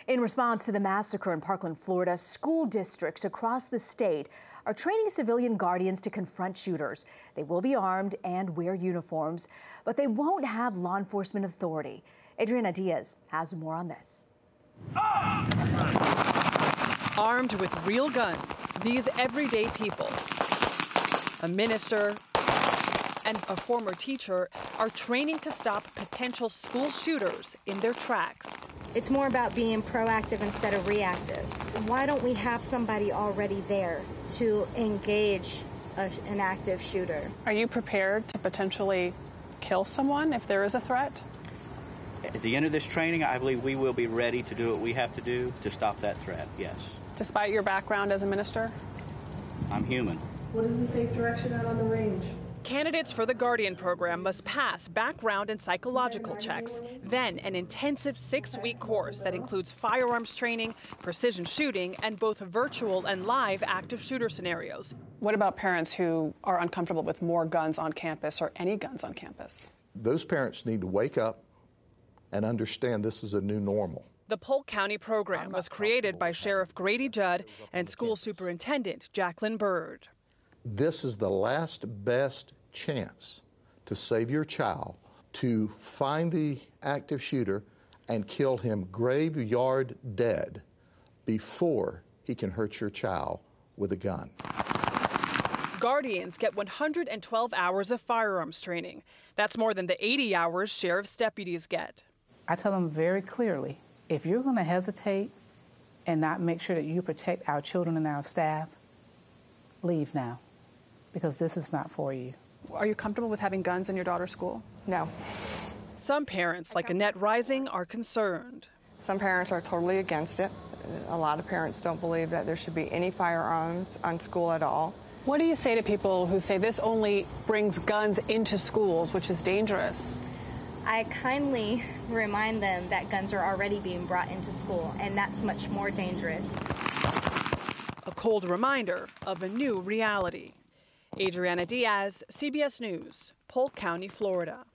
In response to the massacre in Parkland, Florida, school districts across the state are training civilian guardians to confront shooters. They will be armed and wear uniforms, but they won't have law enforcement authority. Adriana Diaz has more on this. Armed with real guns, these everyday people, a minister and a former teacher, are training to stop potential school shooters in their tracks. It's more about being proactive instead of reactive. Why don't we have somebody already there to engage an active shooter? Are you prepared to potentially kill someone if there is a threat? At the end of this training, I believe we will be ready to do what we have to do to stop that threat, yes. Despite your background as a minister? I'm human. What is the safe direction out on the range? Candidates for the Guardian program must pass background and psychological checks, then an intensive 6-week course that includes firearms training, precision shooting, and both virtual and live active shooter scenarios. What about parents who are uncomfortable with more guns on campus or any guns on campus? Those parents need to wake up and understand this is a new normal. The Polk County program was created by Sheriff Grady Judd and School Superintendent Jacqueline Bird. This is the last best chance to save your child, to find the active shooter and kill him graveyard dead before he can hurt your child with a gun. Guardians get 112 hours of firearms training. That's more than the 80 hours sheriff's deputies get. I tell them very clearly, if you're going to hesitate and not make sure that you protect our children and our staff, leave now, because this is not for you. Are you comfortable with having guns in your daughter's school? No. Some parents, like Annette Rising, are concerned. Some parents are totally against it. A lot of parents don't believe that there should be any firearms on school at all. What do you say to people who say this only brings guns into schools, which is dangerous? I kindly remind them that guns are already being brought into school, and that's much more dangerous. A cold reminder of a new reality. Adriana Diaz, CBS News, Polk County, Florida.